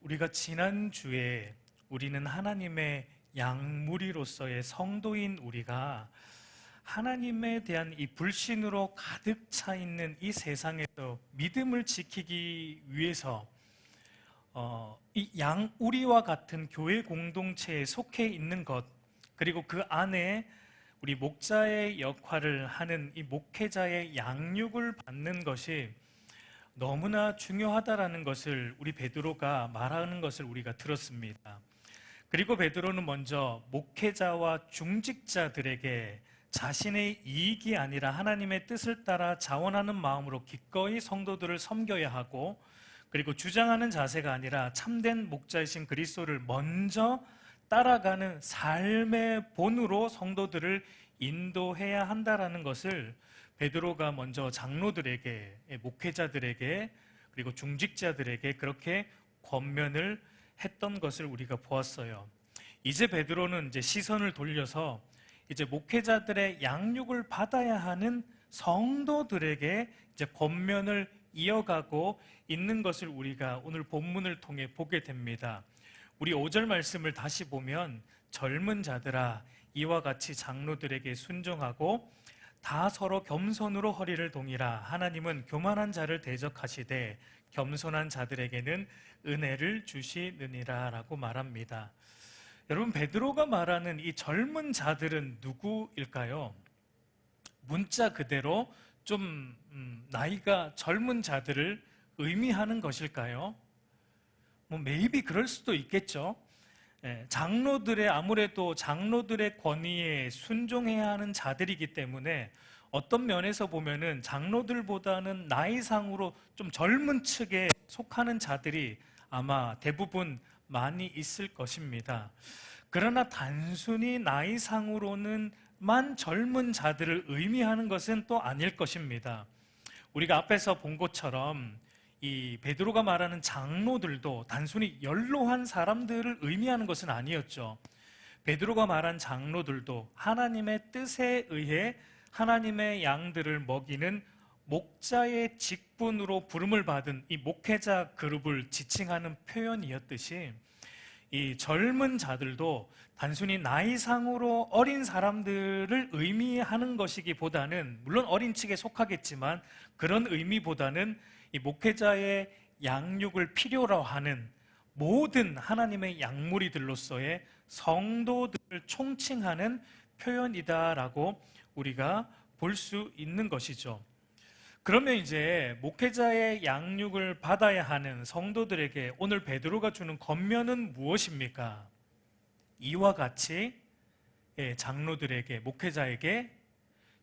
우리가 지난주에 우리는 하나님의 양무리로서의 성도인 우리가 하나님에 대한 이 불신으로 가득 차 있는 이 세상에서 믿음을 지키기 위해서 이 양우리와 같은 교회 공동체에 속해 있는 것, 그리고 그 안에 우리 목자의 역할을 하는 이 목회자의 양육을 받는 것이 너무나 중요하다라는 것을 우리 베드로가 말하는 것을 우리가 들었습니다. 그리고 베드로는 먼저 목회자와 중직자들에게 자신의 이익이 아니라 하나님의 뜻을 따라 자원하는 마음으로 기꺼이 성도들을 섬겨야 하고, 그리고 주장하는 자세가 아니라 참된 목자이신 그리스도를 먼저 따라가는 삶의 본으로 성도들을 인도해야 한다라는 것을 베드로가 먼저 장로들에게, 목회자들에게, 그리고 중직자들에게 그렇게 권면을 했던 것을 우리가 보았어요. 이제 베드로는 이제 시선을 돌려서 이제 목회자들의 양육을 받아야 하는 성도들에게 이제 권면을 이어가고 있는 것을 우리가 오늘 본문을 통해 보게 됩니다. 우리 5절 말씀을 다시 보면, 젊은 자들아 이와 같이 장로들에게 순종하고 다 서로 겸손으로 허리를 동이라. 하나님은 교만한 자를 대적하시되 겸손한 자들에게는 은혜를 주시느니라 라고 말합니다. 여러분, 베드로가 말하는 이 젊은 자들은 누구일까요? 문자 그대로 좀 나이가 젊은 자들을 의미하는 것일까요? maybe 그럴 수도 있겠죠. 장로들의, 아무래도 장로들의 권위에 순종해야 하는 자들이기 때문에 어떤 면에서 보면은 장로들보다는 나이상으로 좀 젊은 측에 속하는 자들이 아마 대부분 많이 있을 것입니다. 그러나 단순히 나이상으로는만 젊은 자들을 의미하는 것은 또 아닐 것입니다. 우리가 앞에서 본 것처럼 이 베드로가 말하는 장로들도 단순히 연로한 사람들을 의미하는 것은 아니었죠. 베드로가 말한 장로들도 하나님의 뜻에 의해 하나님의 양들을 먹이는 목자의 직분으로 부름을 받은 이 목회자 그룹을 지칭하는 표현이었듯이, 이 젊은 자들도 단순히 나이상으로 어린 사람들을 의미하는 것이기보다는, 물론 어린 측에 속하겠지만 그런 의미보다는 이 목회자의 양육을 필요로 하는 모든 하나님의 양무리들로서의 성도들을 총칭하는 표현이다라고 우리가 볼 수 있는 것이죠. 그러면 이제 목회자의 양육을 받아야 하는 성도들에게 오늘 베드로가 주는 권면은 무엇입니까? 이와 같이 장로들에게, 목회자에게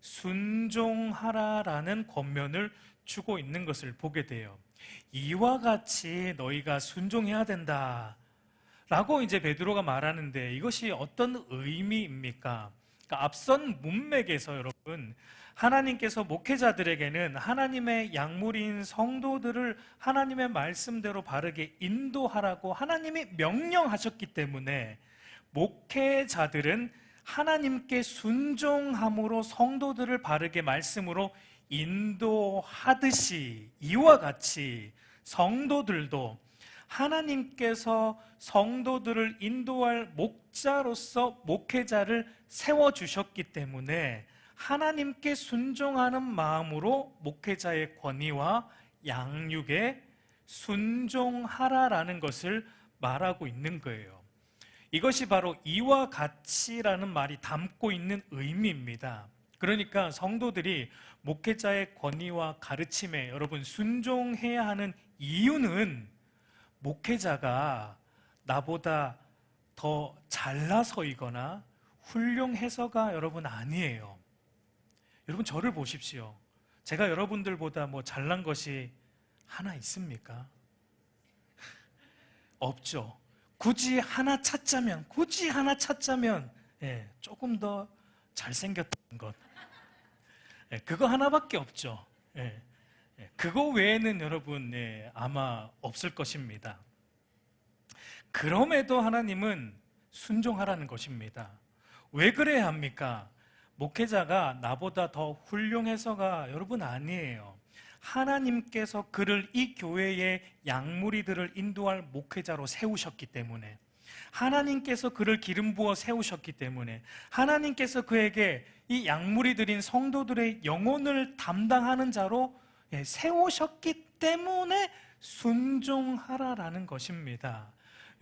순종하라라는 권면을 주고 있는 것을 보게 돼요. 이와 같이 너희가 순종해야 된다 라고 이제 베드로가 말하는데, 이것이 어떤 의미입니까? 그러니까 앞선 문맥에서 여러분, 하나님께서 목회자들에게는 하나님의 양무리인 성도들을 하나님의 말씀대로 바르게 인도하라고 하나님이 명령하셨기 때문에 목회자들은 하나님께 순종함으로 성도들을 바르게 말씀으로 인도하듯이, 이와 같이 성도들도 하나님께서 성도들을 인도할 목자로서 목회자를 세워주셨기 때문에 하나님께 순종하는 마음으로 목회자의 권위와 양육에 순종하라라는 것을 말하고 있는 거예요. 이것이 바로 이와 같이라는 말이 담고 있는 의미입니다. 그러니까 성도들이 목회자의 권위와 가르침에 여러분 순종해야 하는 이유는 목회자가 나보다 더 잘나서이거나 훌륭해서가 여러분 아니에요. 여러분, 저를 보십시오. 제가 여러분들보다 뭐 잘난 것이 하나 있습니까? 없죠. 굳이 하나 찾자면 조금 더 잘생겼던 것, 그거 하나밖에 없죠. 그거 외에는 여러분 아마 없을 것입니다. 그럼에도 하나님은 순종하라는 것입니다. 왜 그래야 합니까? 목회자가 나보다 더 훌륭해서가 여러분 아니에요. 하나님께서 그를 이 교회의 양무리들을 인도할 목회자로 세우셨기 때문에, 하나님께서 그를 기름 부어 세우셨기 때문에, 하나님께서 그에게 이 양무리들인 성도들의 영혼을 담당하는 자로 세우셨기 때문에 순종하라라는 것입니다.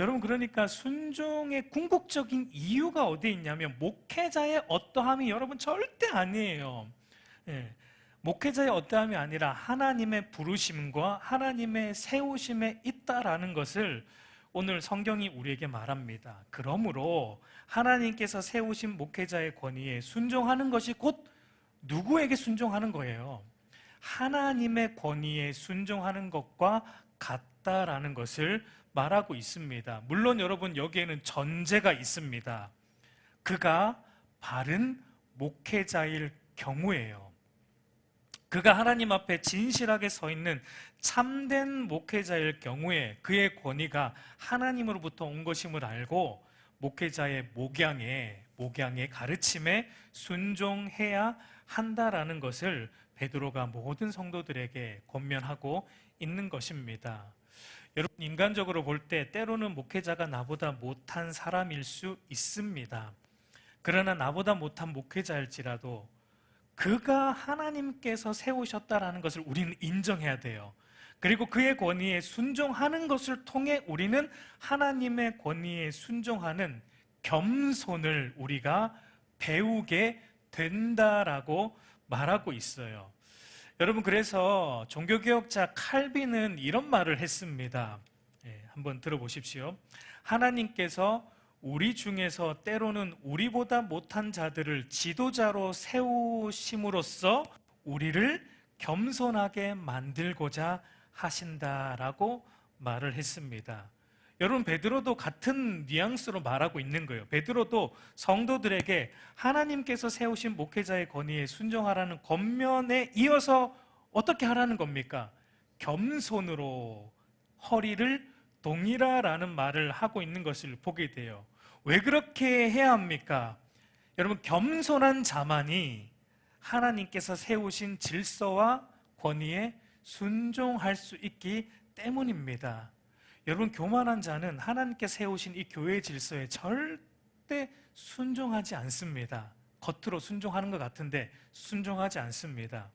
여러분, 그러니까 순종의 궁극적인 이유가 어디에 있냐면 목회자의 어떠함이 여러분 절대 아니에요. 목회자의 어떠함이 아니라 하나님의 부르심과 하나님의 세우심에 있다라는 것을 오늘 성경이 우리에게 말합니다. 그러므로 하나님께서 세우신 목회자의 권위에 순종하는 것이 곧 누구에게 순종하는 거예요? 하나님의 권위에 순종하는 것과 같다라는 것을 말하고 있습니다. 물론 여러분, 여기에는 전제가 있습니다. 그가 바른 목회자일 경우에요. 그가 하나님 앞에 진실하게 서 있는 참된 목회자일 경우에 그의 권위가 하나님으로부터 온 것임을 알고 목회자의 목양의 가르침에 순종해야 한다라는 것을 베드로가 모든 성도들에게 권면하고 있는 것입니다. 여러분, 인간적으로 볼 때 때로는 목회자가 나보다 못한 사람일 수 있습니다. 그러나 나보다 못한 목회자일지라도 그가 하나님께서 세우셨다라는 것을 우리는 인정해야 돼요. 그리고 그의 권위에 순종하는 것을 통해 우리는 하나님의 권위에 순종하는 겸손을 우리가 배우게 된다라고 말하고 있어요. 여러분, 그래서 종교개혁자 칼빈은 이런 말을 했습니다. 한번 들어보십시오. 하나님께서 우리 중에서 때로는 우리보다 못한 자들을 지도자로 세우심으로써 우리를 겸손하게 만들고자 하신다라고 말을 했습니다. 여러분, 베드로도 같은 뉘앙스로 말하고 있는 거예요. 베드로도 성도들에게 하나님께서 세우신 목회자의 권위에 순종하라는 권면에 이어서 어떻게 하라는 겁니까? 겸손으로 허리를 동이라라는 말을 하고 있는 것을 보게 돼요. 왜 그렇게 해야 합니까? 여러분, 겸손한 자만이 하나님께서 세우신 질서와 권위에 순종할 수 있기 때문입니다. 여러분, 교만한 자는 하나님께 세우신 이 교회의 질서에 절대 순종하지 않습니다. 겉으로 순종하는 것 같은데 순종하지 않습니다.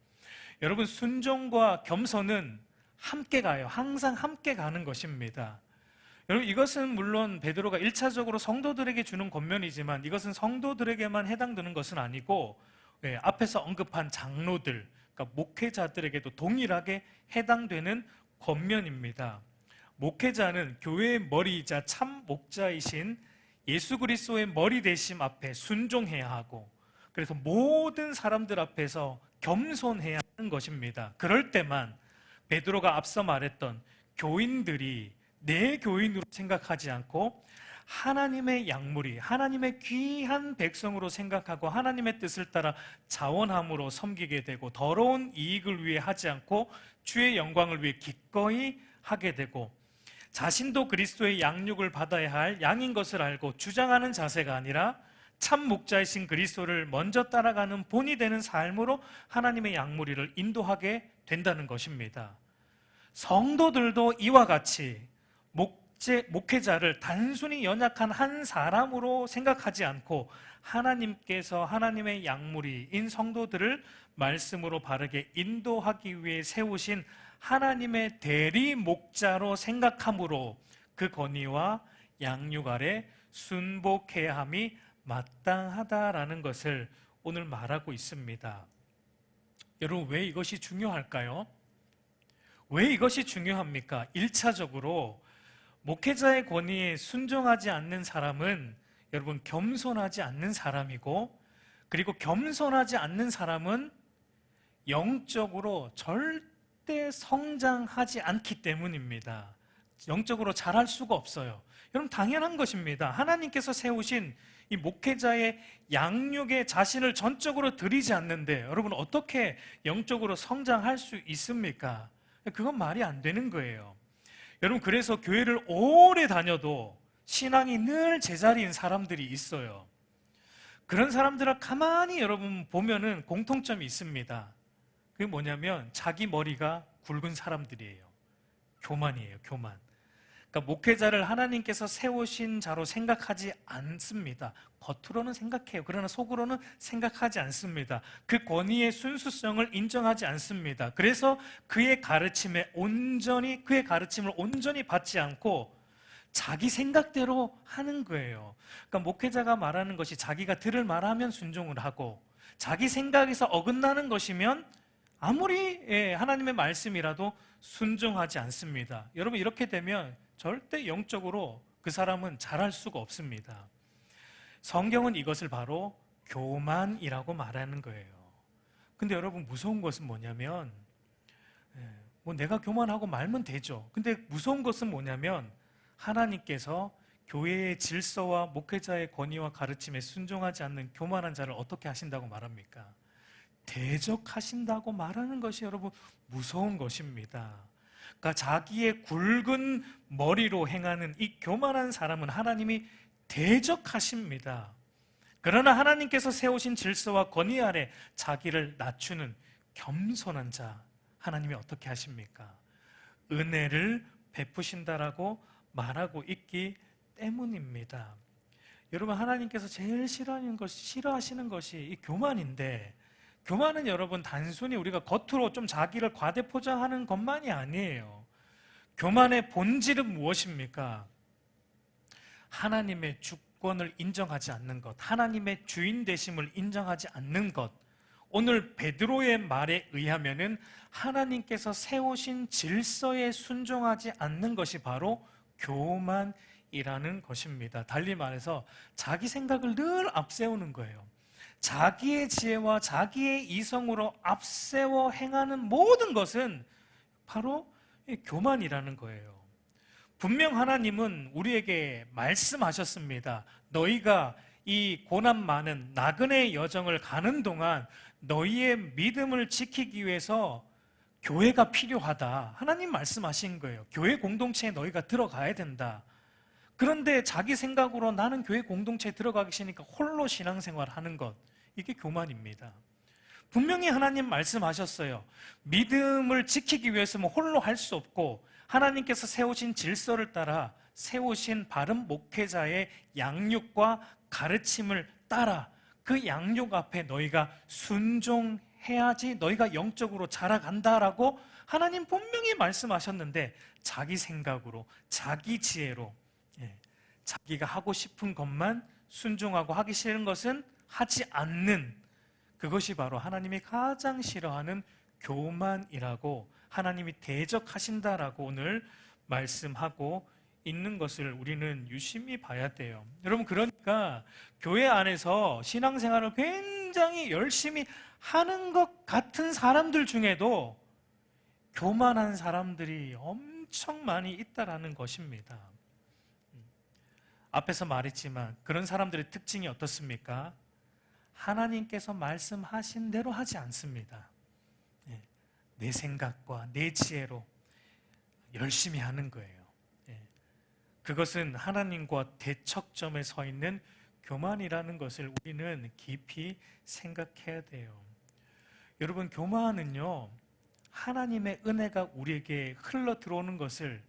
여러분, 순종과 겸손은 함께 가요. 항상 함께 가는 것입니다. 여러분, 이것은 물론 베드로가 1차적으로 성도들에게 주는 권면이지만 이것은 성도들에게만 해당되는 것은 아니고 앞에서 언급한 장로들, 그러니까 목회자들에게도 동일하게 해당되는 권면입니다. 목회자는 교회의 머리이자 참 목자이신 예수 그리스도의 머리 되심 앞에 순종해야 하고, 그래서 모든 사람들 앞에서 겸손해야 하는 것입니다. 그럴 때만 베드로가 앞서 말했던 교인들이 내 교인으로 생각하지 않고 하나님의 양무리, 하나님의 귀한 백성으로 생각하고 하나님의 뜻을 따라 자원함으로 섬기게 되고 더러운 이익을 위해 하지 않고 주의 영광을 위해 기꺼이 하게 되고 자신도 그리스도의 양육을 받아야 할 양인 것을 알고 주장하는 자세가 아니라 참 목자이신 그리스도를 먼저 따라가는 본이 되는 삶으로 하나님의 양무리를 인도하게 된다는 것입니다. 성도들도 이와 같이 목회자를 단순히 연약한 한 사람으로 생각하지 않고 하나님께서 하나님의 양무리인 성도들을 말씀으로 바르게 인도하기 위해 세우신 하나님의 대리 목자로 생각함으로 그 권위와 양육 아래 순복해야 함이 마땅하다라는 것을 오늘 말하고 있습니다. 여러분, 왜 이것이 중요할까요? 왜 이것이 중요합니까? 1차적으로 목회자의 권위에 순종하지 않는 사람은 여러분 겸손하지 않는 사람이고, 그리고 겸손하지 않는 사람은 영적으로 절대 성장하지 않기 때문입니다. 영적으로 잘할 수가 없어요. 여러분, 당연한 것입니다. 하나님께서 세우신 이 목회자의 양육에 자신을 전적으로 들이지 않는데 여러분 어떻게 영적으로 성장할 수 있습니까? 그건 말이 안 되는 거예요. 여러분, 그래서 교회를 오래 다녀도 신앙이 늘 제자리인 사람들이 있어요. 그런 사람들을 가만히 여러분 보면은 공통점이 있습니다. 그게 뭐냐면 자기 머리가 굵은 사람들이에요. 교만이에요, 교만. 그러니까 목회자를 하나님께서 세우신 자로 생각하지 않습니다. 겉으로는 생각해요. 그러나 속으로는 생각하지 않습니다. 그 권위의 순수성을 인정하지 않습니다. 그래서 그의 가르침을 온전히 받지 않고 자기 생각대로 하는 거예요. 그러니까 목회자가 말하는 것이 자기가 들을 말하면 순종을 하고, 자기 생각에서 어긋나는 것이면 아무리 하나님의 말씀이라도 순종하지 않습니다. 여러분, 이렇게 되면 절대 영적으로 그 사람은 잘할 수가 없습니다. 성경은 이것을 바로 교만이라고 말하는 거예요. 근데 여러분, 무서운 것은 뭐냐면, 뭐 내가 교만하고 말면 되죠. 근데 무서운 것은 뭐냐면, 하나님께서 교회의 질서와 목회자의 권위와 가르침에 순종하지 않는 교만한 자를 어떻게 하신다고 말합니까? 대적하신다고 말하는 것이 여러분 무서운 것입니다. 그러니까 자기의 굵은 머리로 행하는 이 교만한 사람은 하나님이 대적하십니다. 그러나 하나님께서 세우신 질서와 권위 아래 자기를 낮추는 겸손한 자, 하나님이 어떻게 하십니까? 은혜를 베푸신다라고 말하고 있기 때문입니다. 여러분, 하나님께서 제일 싫어하시는 것이 이 교만인데, 교만은 여러분 단순히 우리가 겉으로 좀 자기를 과대 포장하는 것만이 아니에요. 교만의 본질은 무엇입니까? 하나님의 주권을 인정하지 않는 것, 하나님의 주인 되심을 인정하지 않는 것. 오늘 베드로의 말에 의하면은 하나님께서 세우신 질서에 순종하지 않는 것이 바로 교만이라는 것입니다. 달리 말해서 자기 생각을 늘 앞세우는 거예요. 자기의 지혜와 자기의 이성으로 앞세워 행하는 모든 것은 바로 교만이라는 거예요. 분명 하나님은 우리에게 말씀하셨습니다. 너희가 이 고난 많은 나그네의 여정을 가는 동안 너희의 믿음을 지키기 위해서 교회가 필요하다. 하나님 말씀하신 거예요. 교회 공동체에 너희가 들어가야 된다. 그런데 자기 생각으로 나는 교회 공동체에 들어가기 싫으니까 홀로 신앙생활 하는 것, 이게 교만입니다. 분명히 하나님 말씀하셨어요. 믿음을 지키기 위해서는 홀로 할 수 없고 하나님께서 세우신 질서를 따라 세우신 바른 목회자의 양육과 가르침을 따라 그 양육 앞에 너희가 순종해야지 너희가 영적으로 자라간다라고 하나님 분명히 말씀하셨는데, 자기 생각으로 자기 지혜로 자기가 하고 싶은 것만 순종하고 하기 싫은 것은 하지 않는, 그것이 바로 하나님이 가장 싫어하는 교만이라고 하나님이 대적하신다라고 오늘 말씀하고 있는 것을 우리는 유심히 봐야 돼요. 여러분, 그러니까 교회 안에서 신앙생활을 굉장히 열심히 하는 것 같은 사람들 중에도 교만한 사람들이 엄청 많이 있다라는 것입니다. 앞에서 말했지만 그런 사람들의 특징이 어떻습니까? 하나님께서 말씀하신 대로 하지 않습니다. 내 생각과 내 지혜로 열심히 하는 거예요. 그것은 하나님과 대척점에 서 있는 교만이라는 것을 우리는 깊이 생각해야 돼요. 여러분, 교만은요, 하나님의 은혜가 우리에게 흘러 들어오는 것을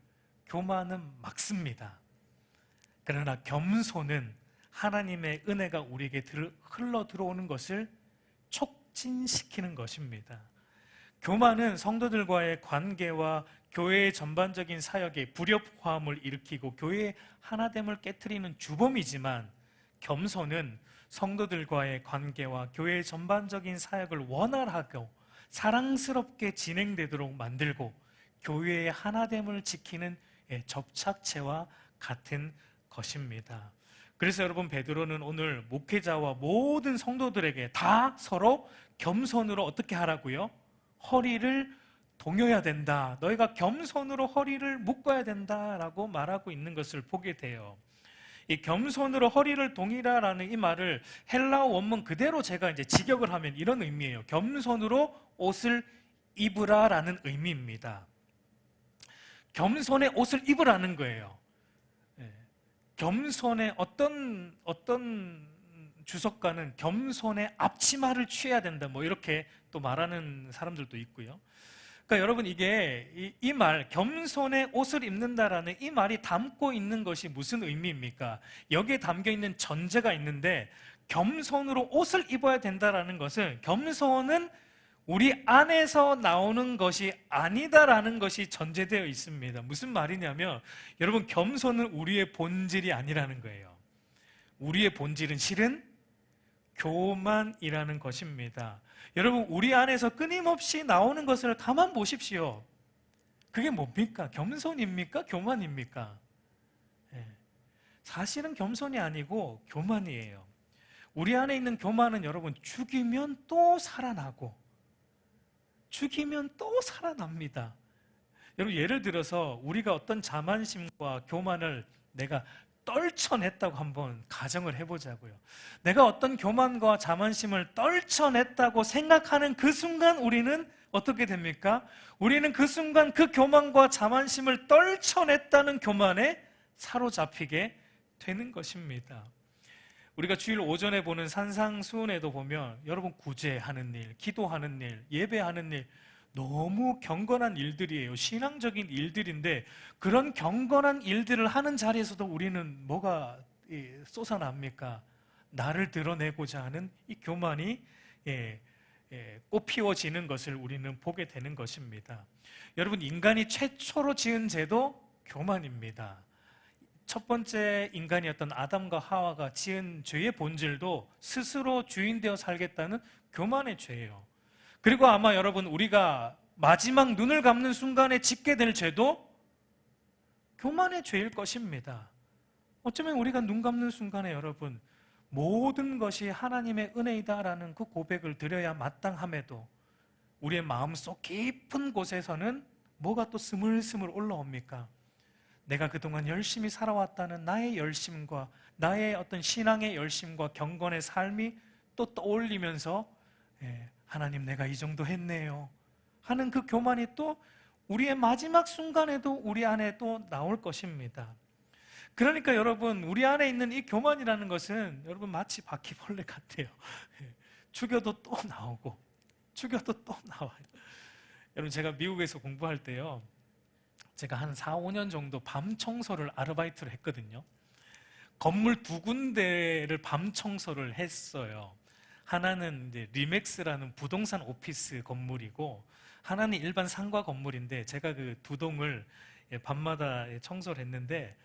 교만은 막습니다. 그러나 겸손은 하나님의 은혜가 우리에게 흘러 들어오는 것을 촉진시키는 것입니다. 교만은 성도들과의 관계와 교회의 전반적인 사역에 불협화음을 일으키고 교회의 하나됨을 깨트리는 주범이지만, 겸손은 성도들과의 관계와 교회의 전반적인 사역을 원활하고 사랑스럽게 진행되도록 만들고 교회의 하나됨을 지키는 접착체와 같은 것입니다. 그래서 여러분, 베드로는 오늘 목회자와 모든 성도들에게 다 서로 겸손으로 어떻게 하라고요? 허리를 동여야 된다. 너희가 겸손으로 허리를 묶어야 된다라고 말하고 있는 것을 보게 돼요. 이 겸손으로 허리를 동이라라는 이 말을 헬라어 원문 그대로 제가 이제 직역을 하면 이런 의미예요. 겸손으로 옷을 입으라라는 의미입니다. 겸손의 옷을 입으라는 거예요. 겸손의 어떤 주석가는 겸손의 앞치마를 취해야 된다, 뭐 이렇게 또 말하는 사람들도 있고요. 그러니까 여러분, 이게 이 말, 겸손의 옷을 입는다라는 이 말이 담고 있는 것이 무슨 의미입니까? 여기에 담겨 있는 전제가 있는데, 겸손으로 옷을 입어야 된다라는 것은, 겸손은 우리 안에서 나오는 것이 아니다라는 것이 전제되어 있습니다. 무슨 말이냐면, 여러분, 겸손은 우리의 본질이 아니라는 거예요. 우리의 본질은 실은 교만이라는 것입니다. 여러분, 우리 안에서 끊임없이 나오는 것을 가만 보십시오. 그게 뭡니까? 겸손입니까? 교만입니까? 사실은 겸손이 아니고 교만이에요. 우리 안에 있는 교만은 여러분, 죽이면 또 살아나고 죽이면 또 살아납니다. 여러분, 예를 들어서 우리가 어떤 자만심과 교만을 내가 떨쳐냈다고 한번 가정을 해보자고요. 내가 어떤 교만과 자만심을 떨쳐냈다고 생각하는 그 순간 우리는 어떻게 됩니까? 우리는 그 순간 그 교만과 자만심을 떨쳐냈다는 교만에 사로잡히게 되는 것입니다. 우리가 주일 오전에 보는 산상수훈에도 보면 여러분, 구제하는 일, 기도하는 일, 예배하는 일, 너무 경건한 일들이에요. 신앙적인 일들인데, 그런 경건한 일들을 하는 자리에서도 우리는 뭐가 솟아납니까? 나를 드러내고자 하는 이 교만이 꽃 피워지는 것을 우리는 보게 되는 것입니다. 여러분, 인간이 최초로 지은 죄도 교만입니다. 첫 번째 인간이었던 아담과 하와가 지은 죄의 본질도 스스로 주인 되어 살겠다는 교만의 죄예요. 그리고 아마 여러분, 우리가 마지막 눈을 감는 순간에 짓게 될 죄도 교만의 죄일 것입니다. 어쩌면 우리가 눈 감는 순간에 여러분, 모든 것이 하나님의 은혜이다라는 그 고백을 드려야 마땅함에도 우리의 마음속 깊은 곳에서는 뭐가 또 스물스물 올라옵니까? 내가 그동안 열심히 살아왔다는 나의 열심과 나의 어떤 신앙의 열심과 경건의 삶이 또 떠올리면서 하나님, 내가 이 정도 했네요 하는 그 교만이 또 우리의 마지막 순간에도 우리 안에 또 나올 것입니다. 그러니까 여러분, 우리 안에 있는 이 교만이라는 것은 여러분, 마치 바퀴벌레 같아요. 죽여도 또 나오고 죽여도 또 나와요. 여러분, 제가 미국에서 공부할 때요, 제가 한 4, 5년 정도 밤 청소를 아르바이트를 했거든요. 건물 2군데를 밤 청소를 했어요. 하나는 이제 리맥스라는 부동산 오피스 건물이고, 하나는 일반 상가 건물인데, 제가 그 2동을 밤마다 청소를 했는데,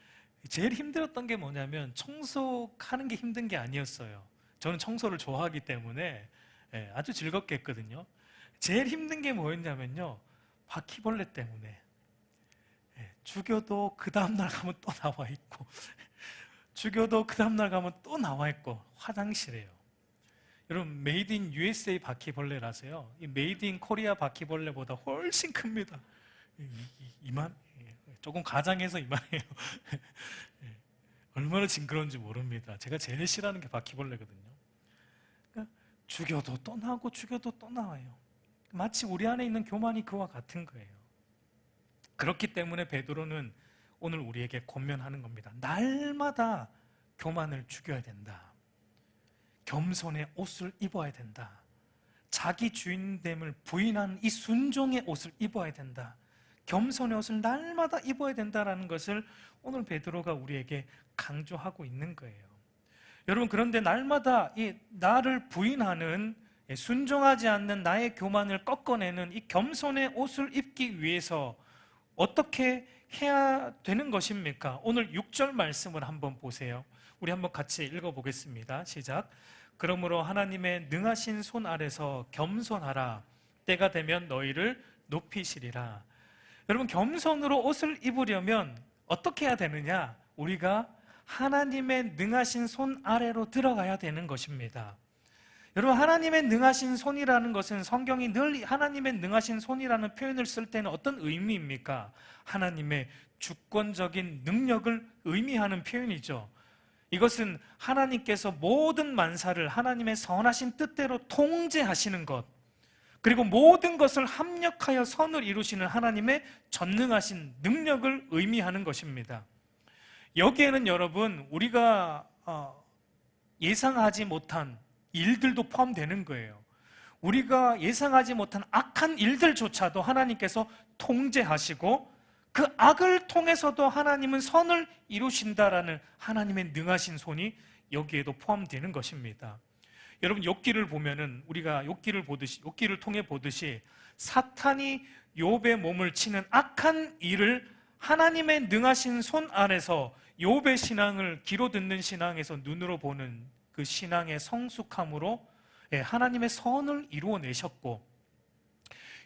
제일 힘들었던 게 뭐냐면 청소하는 게 힘든 게 아니었어요. 저는 청소를 좋아하기 때문에 아주 즐겁게 했거든요. 제일 힘든 게 뭐였냐면요, 바퀴벌레 때문에. 죽여도 그 다음날 가면 또 나와 있고 죽여도 그 다음날 가면 또 나와 있고, 화장실에요. 여러분, 메이드 인 USA 바퀴벌레라서요, 이 메이드 인 코리아 바퀴벌레보다 훨씬 큽니다. 이만, 조금 가장해서 이만해요. 얼마나 징그러운지 모릅니다. 제가 제일 싫어하는 게 바퀴벌레거든요. 그러니까 죽여도 또 나오고 죽여도 또 나와요. 마치 우리 안에 있는 교만이 그와 같은 거예요. 그렇기 때문에 베드로는 오늘 우리에게 권면하는 겁니다. 날마다 교만을 죽여야 된다. 겸손의 옷을 입어야 된다. 자기 주인됨을 부인한 이 순종의 옷을 입어야 된다. 겸손의 옷을 날마다 입어야 된다는 것을 오늘 베드로가 우리에게 강조하고 있는 거예요. 여러분, 그런데 날마다 이 나를 부인하는, 순종하지 않는 나의 교만을 꺾어내는 이 겸손의 옷을 입기 위해서 어떻게 해야 되는 것입니까? 오늘 6절 말씀을 한번 보세요. 우리 한번 같이 읽어보겠습니다. 시작. 그러므로 하나님의 능하신 손 아래서 겸손하라. 때가 되면 너희를 높이시리라. 여러분, 겸손으로 옷을 입으려면 어떻게 해야 되느냐? 우리가 하나님의 능하신 손 아래로 들어가야 되는 것입니다. 여러분, 하나님의 능하신 손이라는 것은 성경이 늘 하나님의 능하신 손이라는 표현을 쓸 때는 어떤 의미입니까? 하나님의 주권적인 능력을 의미하는 표현이죠. 이것은 하나님께서 모든 만사를 하나님의 선하신 뜻대로 통제하시는 것, 그리고 모든 것을 합력하여 선을 이루시는 하나님의 전능하신 능력을 의미하는 것입니다. 여기에는 여러분, 우리가 예상하지 못한 일들도 포함되는 거예요. 우리가 예상하지 못한 악한 일들조차도 하나님께서 통제하시고 그 악을 통해서도 하나님은 선을 이루신다라는 하나님의 능하신 손이 여기에도 포함되는 것입니다. 여러분, 욥기를 보면은 우리가 욥기를 통해 보듯이 사탄이 욥의 몸을 치는 악한 일을 하나님의 능하신 손 안에서 욥의 신앙을 귀로 듣는 신앙에서 눈으로 보는 그 신앙의 성숙함으로 하나님의 선을 이루어내셨고,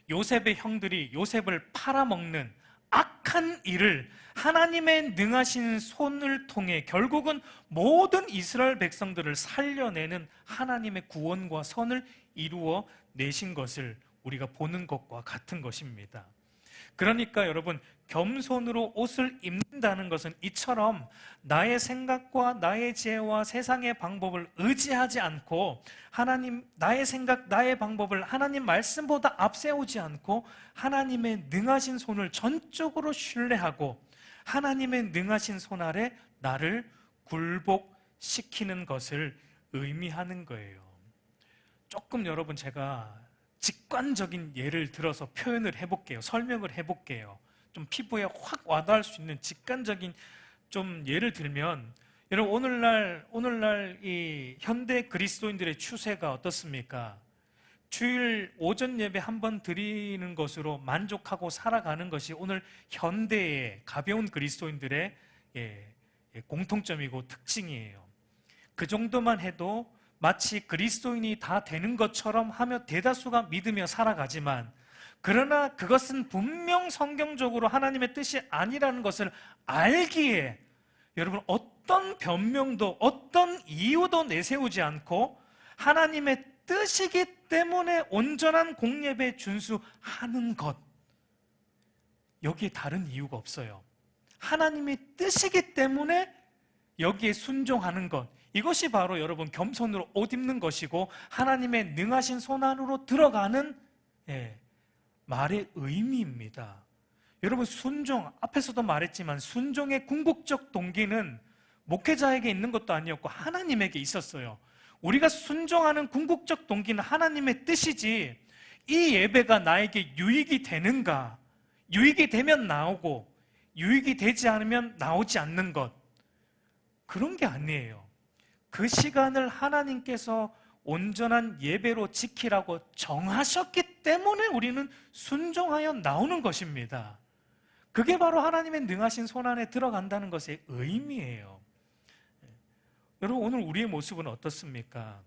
요셉의 형들이 요셉을 팔아먹는 악한 일을 하나님의 능하신 손을 통해 결국은 모든 이스라엘 백성들을 살려내는 하나님의 구원과 선을 이루어 내신 것을 우리가 보는 것과 같은 것입니다. 그러니까 여러분, 겸손으로 옷을 입는다는 것은 이처럼 나의 생각과 나의 지혜와 세상의 방법을 의지하지 않고 나의 생각, 나의 방법을 하나님 말씀보다 앞세우지 않고 하나님의 능하신 손을 전적으로 신뢰하고 하나님의 능하신 손 아래 나를 굴복시키는 것을 의미하는 거예요. 조금 여러분, 제가 직관적인 예를 들어서 표현을 해볼게요. 설명을 해볼게요. 좀 피부에 확 와닿을 수 있는 직관적인 좀 예를 들면, 여러분, 오늘날 이 현대 그리스도인들의 추세가 어떻습니까? 주일 오전 예배 한 번 드리는 것으로 만족하고 살아가는 것이 오늘 현대의 가벼운 그리스도인들의 공통점이고 특징이에요. 그 정도만 해도 마치 그리스도인이 다 되는 것처럼 하며 대다수가 믿으며 살아가지만, 그러나 그것은 분명 성경적으로 하나님의 뜻이 아니라는 것을 알기에 여러분, 어떤 변명도 어떤 이유도 내세우지 않고 하나님의 뜻이기 때문에 온전한 공예배 준수하는 것, 여기에 다른 이유가 없어요. 하나님의 뜻이기 때문에 여기에 순종하는 것, 이것이 바로 여러분 겸손으로 옷 입는 것이고 하나님의 능하신 손 안으로 들어가는 말의 의미입니다. 여러분, 순종, 앞에서도 말했지만 순종의 궁극적 동기는 목회자에게 있는 것도 아니었고 하나님에게 있었어요. 우리가 순종하는 궁극적 동기는 하나님의 뜻이지, 이 예배가 나에게 유익이 되는가, 유익이 되면 나오고 유익이 되지 않으면 나오지 않는 것, 그런 게 아니에요. 그 시간을 하나님께서 온전한 예배로 지키라고 정하셨기 때문에 우리는 순종하여 나오는 것입니다. 그게 바로 하나님의 능하신 손 안에 들어간다는 것의 의미예요. 여러분, 오늘 우리의 모습은 어떻습니까?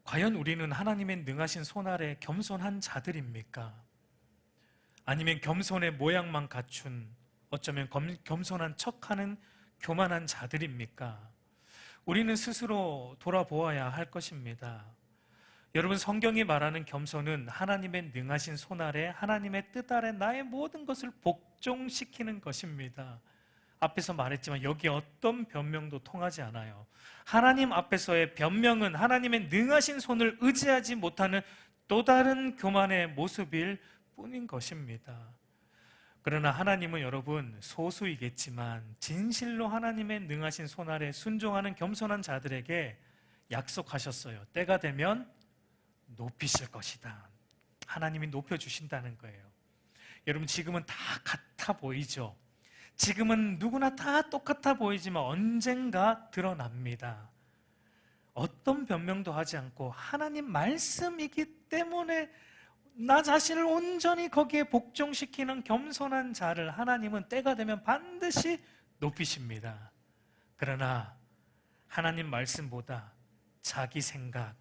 과연 우리는 하나님의 능하신 손 아래 겸손한 자들입니까? 아니면 겸손의 모양만 갖춘, 어쩌면 겸손한 척하는 교만한 자들입니까? 우리는 스스로 돌아보아야 할 것입니다. 여러분, 성경이 말하는 겸손은 하나님의 능하신 손 아래, 하나님의 뜻 아래 나의 모든 것을 복종시키는 것입니다. 앞에서 말했지만 여기에 어떤 변명도 통하지 않아요. 하나님 앞에서의 변명은 하나님의 능하신 손을 의지하지 못하는 또 다른 교만의 모습일 뿐인 것입니다. 그러나 하나님은 여러분, 소수이겠지만 진실로 하나님의 능하신 손 아래 순종하는 겸손한 자들에게 약속하셨어요. 때가 되면 높이실 것이다. 하나님이 높여주신다는 거예요. 여러분, 지금은 다 같아 보이죠? 지금은 누구나 다 똑같아 보이지만 언젠가 드러납니다. 어떤 변명도 하지 않고 하나님 말씀이기 때문에 나 자신을 온전히 거기에 복종시키는 겸손한 자를 하나님은 때가 되면 반드시 높이십니다. 그러나 하나님 말씀보다 자기 생각,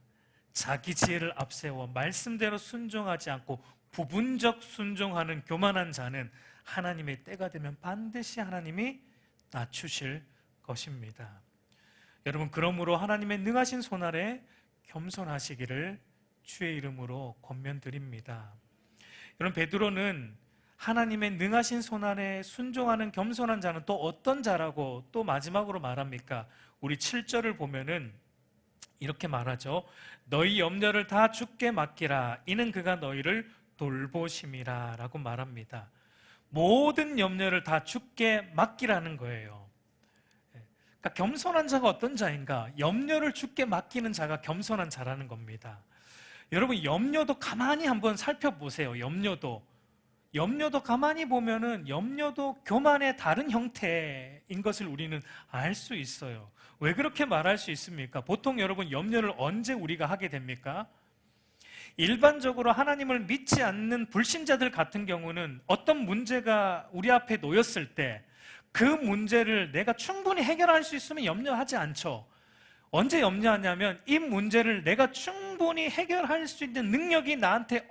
자기 지혜를 앞세워 말씀대로 순종하지 않고 부분적 순종하는 교만한 자는 하나님의 때가 되면 반드시 하나님이 낮추실 것입니다. 여러분, 그러므로 하나님의 능하신 손 아래 겸손하시기를 주의 이름으로 권면드립니다. 여러분, 베드로는 하나님의 능하신 손 아래 순종하는 겸손한 자는 또 어떤 자라고 또 마지막으로 말합니까? 우리 7절을 보면은 이렇게 말하죠. 너희 염려를 다 주께 맡기라. 이는 그가 너희를 돌보심이라 라고 말합니다. 모든 염려를 다 주께 맡기라는 거예요. 그러니까 그러니까 겸손한 자가 어떤 자인가? 염려를 주께 맡기는 자가 겸손한 자라는 겁니다. 여러분, 염려도 가만히 한번 살펴보세요. 염려도 가만히 보면은 염려도 교만의 다른 형태인 것을 우리는 알 수 있어요. 왜 그렇게 말할 수 있습니까? 보통 여러분, 염려를 언제 우리가 하게 됩니까? 일반적으로 하나님을 믿지 않는 불신자들 같은 경우는 어떤 문제가 우리 앞에 놓였을 때 그 문제를 내가 충분히 해결할 수 있으면 염려하지 않죠. 언제 염려하냐면 이 문제를 내가 충분히 해결할 수 있는 능력이 나한테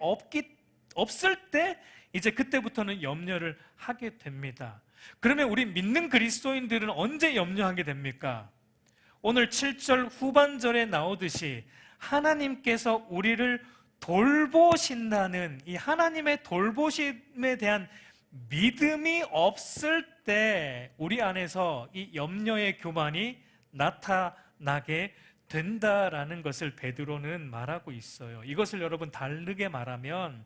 없을 때 이제 그때부터는 염려를 하게 됩니다. 그러면 우리 믿는 그리스도인들은 언제 염려하게 됩니까? 오늘 7절 후반절에 나오듯이 하나님께서 우리를 돌보신다는 이 하나님의 돌보심에 대한 믿음이 없을 때 우리 안에서 이 염려의 교만이 나타나게 된다라는 것을 베드로는 말하고 있어요. 이것을 여러분 다르게 말하면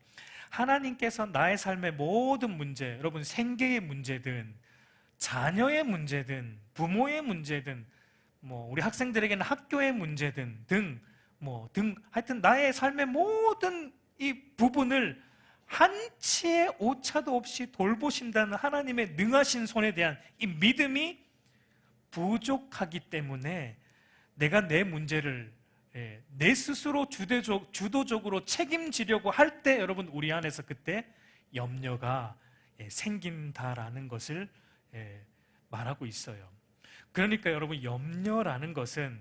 하나님께서 나의 삶의 모든 문제, 여러분 생계의 문제든 자녀의 문제든 부모의 문제든 우리 학생들에게는 학교의 문제든 등 하여튼 나의 삶의 모든 이 부분을 한치의 오차도 없이 돌보신다는 하나님의 능하신 손에 대한 이 믿음이 부족하기 때문에 내가 내 문제를 내 스스로 주도적으로 책임지려고 할 때 여러분 우리 안에서 그때 염려가 생긴다라는 것을 말하고 있어요. 그러니까 여러분, 염려라는 것은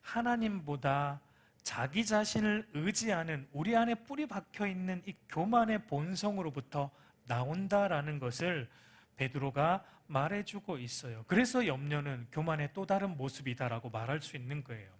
하나님보다 자기 자신을 의지하는 우리 안에 뿌리 박혀 있는 이 교만의 본성으로부터 나온다라는 것을 베드로가 말해주고 있어요. 그래서 염려는 교만의 또 다른 모습이다라고 말할 수 있는 거예요.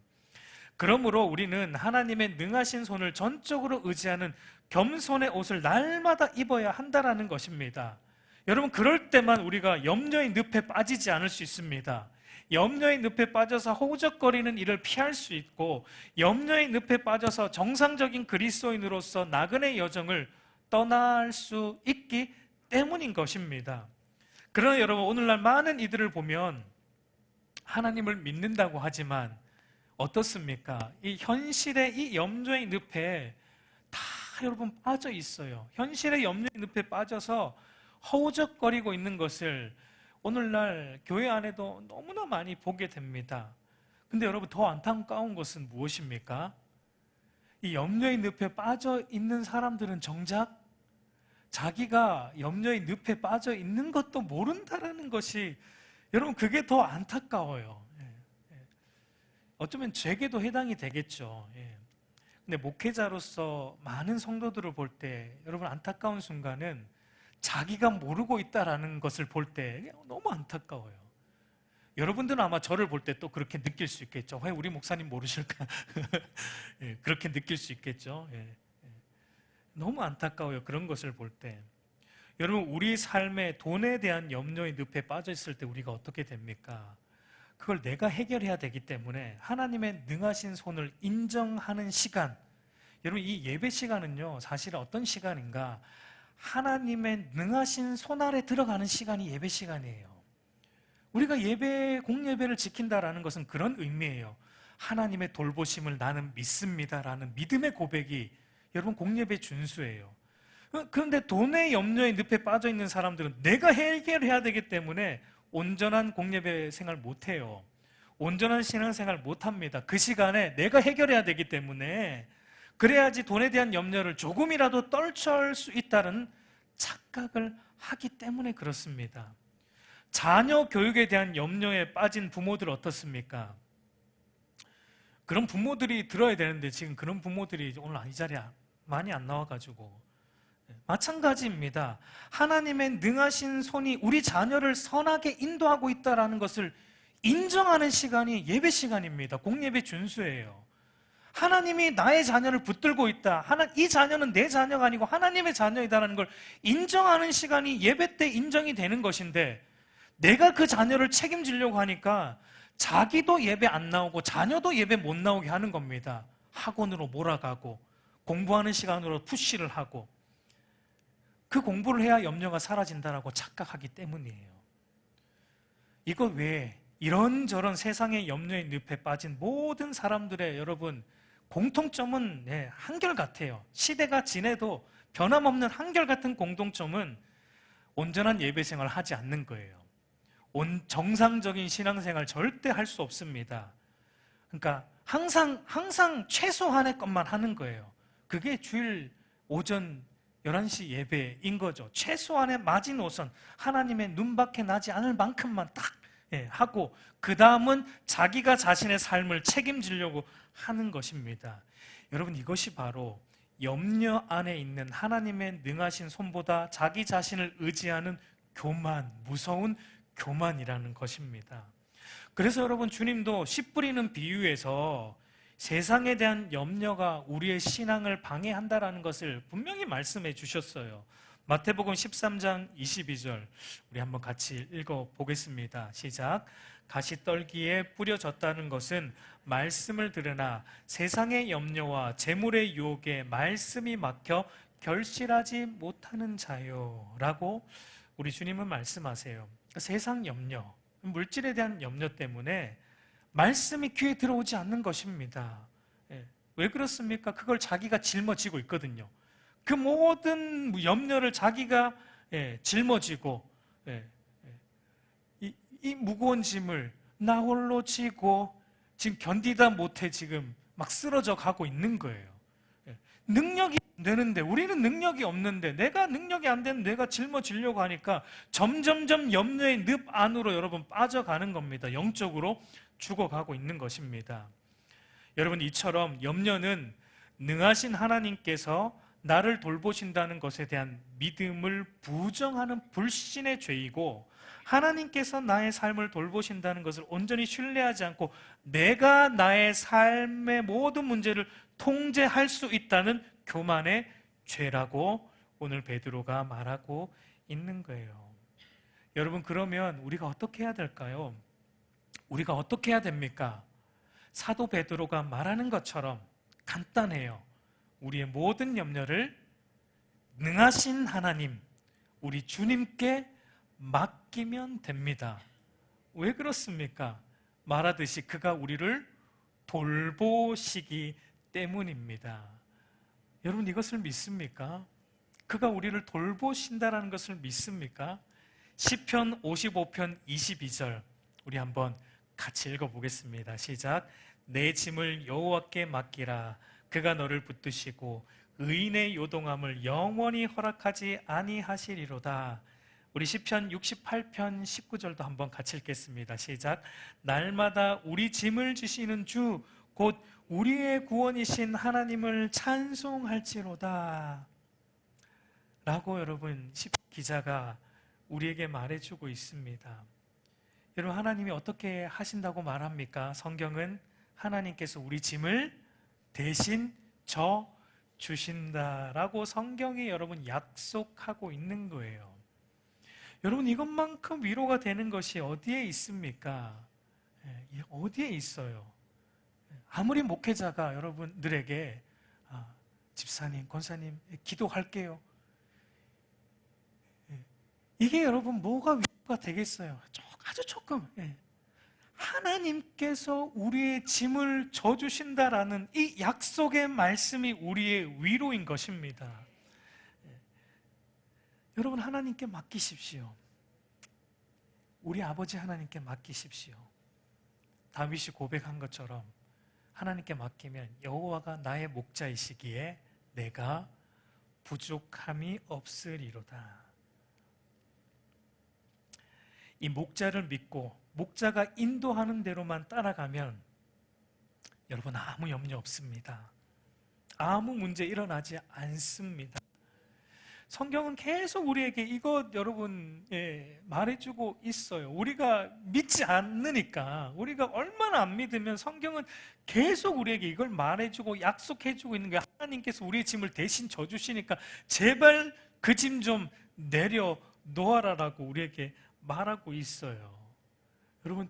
그러므로 우리는 하나님의 능하신 손을 전적으로 의지하는 겸손의 옷을 날마다 입어야 한다라는 것입니다. 여러분, 그럴 때만 우리가 염려의 늪에 빠지지 않을 수 있습니다. 염려의 늪에 빠져서 허우적거리는 일을 피할 수 있고, 염려의 늪에 빠져서 정상적인 그리스도인으로서 나그네 여정을 떠날 수 있기 때문인 것입니다. 그러나 여러분, 오늘날 많은 이들을 보면 하나님을 믿는다고 하지만 어떻습니까? 이 현실의 이 염려의 늪에 다 여러분 빠져 있어요. 현실의 염려의 늪에 빠져서 허우적거리고 있는 것을 오늘날 교회 안에도 너무나 많이 보게 됩니다. 근데 여러분, 더 안타까운 것은 무엇입니까? 이 염려의 늪에 빠져 있는 사람들은 정작 자기가 염려의 늪에 빠져 있는 것도 모른다라는 것이 여러분, 그게 더 안타까워요. 어쩌면 제게도 해당이 되겠죠. 근데 목회자로서 많은 성도들을 볼 때 여러분, 안타까운 순간은 자기가 모르고 있다라는 것을 볼 때 너무 안타까워요. 여러분들은 아마 저를 볼 때 또 그렇게 느낄 수 있겠죠. 왜 우리 목사님 모르실까? 그렇게 느낄 수 있겠죠. 너무 안타까워요. 그런 것을 볼 때. 여러분, 우리 삶에 돈에 대한 염려의 늪에 빠져 있을 때 우리가 어떻게 됩니까? 그걸 내가 해결해야 되기 때문에 하나님의 능하신 손을 인정하는 시간, 여러분, 이 예배 시간은요, 사실 어떤 시간인가? 하나님의 능하신 손 아래 들어가는 시간이 예배 시간이에요. 우리가 공예배를 지킨다라는 것은 그런 의미예요. 하나님의 돌보심을 나는 믿습니다라는 믿음의 고백이 여러분 공예배 준수예요. 그런데 돈의 염려의 늪에 빠져 있는 사람들은 내가 해결해야 되기 때문에 온전한 공예배 생활 못해요. 온전한 신앙생활 못합니다. 그 시간에 내가 해결해야 되기 때문에, 그래야지 돈에 대한 염려를 조금이라도 떨쳐올 수 있다는 착각을 하기 때문에 그렇습니다. 자녀 교육에 대한 염려에 빠진 부모들 어떻습니까? 그런 부모들이 들어야 되는데 지금 그런 부모들이 오늘 이 자리에 많이 안 나와가지고, 마찬가지입니다. 하나님의 능하신 손이 우리 자녀를 선하게 인도하고 있다는 것을 인정하는 시간이 예배 시간입니다. 공예배 준수예요. 하나님이 나의 자녀를 붙들고 있다, 이 자녀는 내 자녀가 아니고 하나님의 자녀이다라는 걸 인정하는 시간이 예배 때 인정이 되는 것인데, 내가 그 자녀를 책임지려고 하니까 자기도 예배 안 나오고 자녀도 예배 못 나오게 하는 겁니다. 학원으로 몰아가고 공부하는 시간으로 푸시를 하고, 그 공부를 해야 염려가 사라진다라고 착각하기 때문이에요. 이거 왜 이런저런 세상의 염려의 늪에 빠진 모든 사람들의 여러분 공통점은 한결같아요. 시대가 지내도 변함없는 한결같은 공통점은 온전한 예배 생활을 하지 않는 거예요. 정상적인 신앙생활 절대 할 수 없습니다. 그러니까 항상 최소한의 것만 하는 거예요. 그게 주일 오전 11시 예배인 거죠. 최소한의 마지노선, 하나님의 눈밖에 나지 않을 만큼만 딱 하고, 그 다음은 자기가 자신의 삶을 책임지려고 하는 것입니다. 여러분, 이것이 바로 염려 안에 있는 하나님의 능하신 손보다 자기 자신을 의지하는 교만, 무서운 교만이라는 것입니다. 그래서 여러분, 주님도 씨 뿌리는 비유에서 세상에 대한 염려가 우리의 신앙을 방해한다라는 것을 분명히 말씀해 주셨어요. 마태복음 13장 22절 우리 한번 같이 읽어보겠습니다. 시작. 가시떨기에 뿌려졌다는 것은 말씀을 들으나 세상의 염려와 재물의 유혹에 말씀이 막혀 결실하지 못하는 자요 라고 우리 주님은 말씀하세요. 세상 염려, 물질에 대한 염려 때문에 말씀이 귀에 들어오지 않는 것입니다. 왜 그렇습니까? 그걸 자기가 짊어지고 있거든요. 그 모든 염려를 자기가 짊어지고 이 무거운 짐을 나 홀로 지고 지금 견디다 못해 지금 막 쓰러져 가고 있는 거예요. 능력이 안 되는데, 우리는 능력이 없는데, 내가 능력이 안 되는 내가 짊어지려고 하니까 점점점 염려의 늪 안으로 여러분 빠져가는 겁니다. 영적으로 죽어가고 있는 것입니다. 여러분, 이처럼 염려는 능하신 하나님께서 나를 돌보신다는 것에 대한 믿음을 부정하는 불신의 죄이고, 하나님께서 나의 삶을 돌보신다는 것을 온전히 신뢰하지 않고 내가 나의 삶의 모든 문제를 통제할 수 있다는 교만의 죄라고 오늘 베드로가 말하고 있는 거예요. 여러분, 그러면 우리가 어떻게 해야 될까요? 우리가 어떻게 해야 됩니까? 사도 베드로가 말하는 것처럼 간단해요. 우리의 모든 염려를 능하신 하나님, 우리 주님께 맡기면 됩니다. 왜 그렇습니까? 말하듯이 그가 우리를 돌보시기 때문입니다. 여러분, 이것을 믿습니까? 그가 우리를 돌보신다는 것을 믿습니까? 시편 55편 22절 우리 한번 같이 읽어보겠습니다. 시작. 내 짐을 여호와께 맡기라. 그가 너를 붙드시고 의인의 요동함을 영원히 허락하지 아니하시리로다. 우리 시편 68편 19절도 한번 같이 읽겠습니다. 시작. 날마다 우리 짐을 지시는 주 곧 우리의 구원이신 하나님을 찬송할지로다 라고 여러분 기자가 우리에게 말해주고 있습니다. 여러분, 하나님이 어떻게 하신다고 말합니까? 성경은 하나님께서 우리 짐을 대신 져 주신다라고 성경이 여러분 약속하고 있는 거예요. 여러분, 이것만큼 위로가 되는 것이 어디에 있습니까? 어디에 있어요? 아무리 목회자가 여러분들에게 집사님, 권사님 기도할게요, 이게 여러분 뭐가 위로가 되겠어요? 아주 조금. 하나님께서 우리의 짐을 져주신다라는 이 약속의 말씀이 우리의 위로인 것입니다. 여러분, 하나님께 맡기십시오. 우리 아버지 하나님께 맡기십시오. 다윗이 고백한 것처럼 하나님께 맡기면 여호와가 나의 목자이시기에 내가 부족함이 없으리로다. 이 목자를 믿고 목자가 인도하는 대로만 따라가면 여러분 아무 염려 없습니다. 아무 문제 일어나지 않습니다. 성경은 계속 우리에게 이것 여러분 말해주고 있어요. 우리가 믿지 않으니까, 우리가 얼마나 안 믿으면 성경은 계속 우리에게 이걸 말해주고 약속해주고 있는 거예요. 하나님께서 우리의 짐을 대신 져주시니까 제발 그 짐 좀 내려놓아라라고 우리에게 말하고 있어요. 여러분,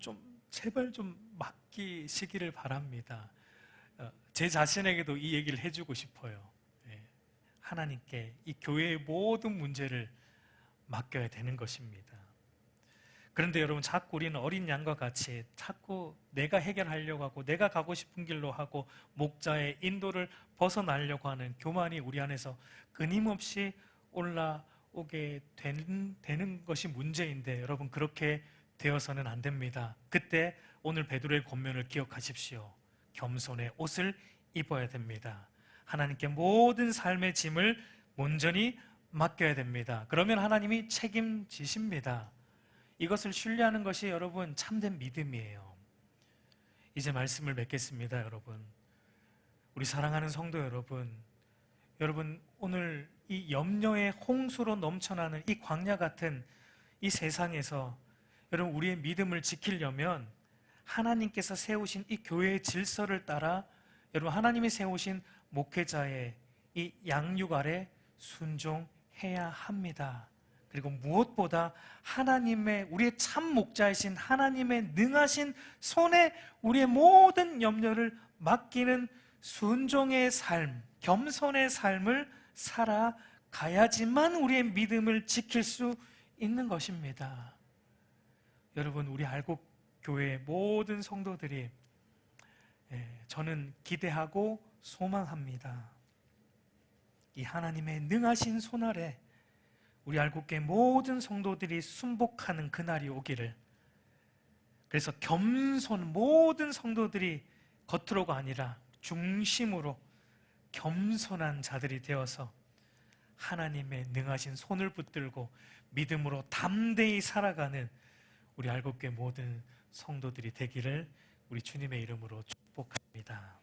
제발 좀 맡기시기를 바랍니다. 제 자신에게도 이 얘기를 해주고 싶어요. 하나님께 이 교회의 모든 문제를 맡겨야 되는 것입니다. 그런데 여러분, 자꾸 우리는 어린 양과 같이 자꾸 내가 해결하려고 하고 내가 가고 싶은 길로 하고 목자의 인도를 벗어나려고 하는 교만이 우리 안에서 끊임없이 올라오게 되는 것이 문제인데, 여러분, 그렇게 되어서는 안 됩니다. 그때 오늘 베드로의 권면을 기억하십시오. 겸손의 옷을 입어야 됩니다. 하나님께 모든 삶의 짐을 온전히 맡겨야 됩니다. 그러면 하나님이 책임지십니다. 이것을 신뢰하는 것이 여러분 참된 믿음이에요. 이제 말씀을 맺겠습니다. 여러분, 우리 사랑하는 성도 여러분, 여러분 오늘 이 염려의 홍수로 넘쳐나는 이 광야 같은 이 세상에서 여러분 우리의 믿음을 지키려면 하나님께서 세우신 이 교회의 질서를 따라 여러분 하나님이 세우신 목회자의 이 양육 아래 순종해야 합니다. 그리고 무엇보다 하나님의, 우리의 참 목자이신 하나님의 능하신 손에 우리의 모든 염려를 맡기는 순종의 삶, 겸손의 삶을 살아가야지만 우리의 믿음을 지킬 수 있는 것입니다. 여러분, 우리 알곡교회의 모든 성도들이 저는 기대하고 소망합니다. 이 하나님의 능하신 손 아래 우리 알곡교회 모든 성도들이 순복하는 그날이 오기를, 그래서 모든 성도들이 겉으로가 아니라 중심으로 겸손한 자들이 되어서 하나님의 능하신 손을 붙들고 믿음으로 담대히 살아가는 우리 알곡교회 모든 성도들이 되기를 우리 주님의 이름으로 축복합니다.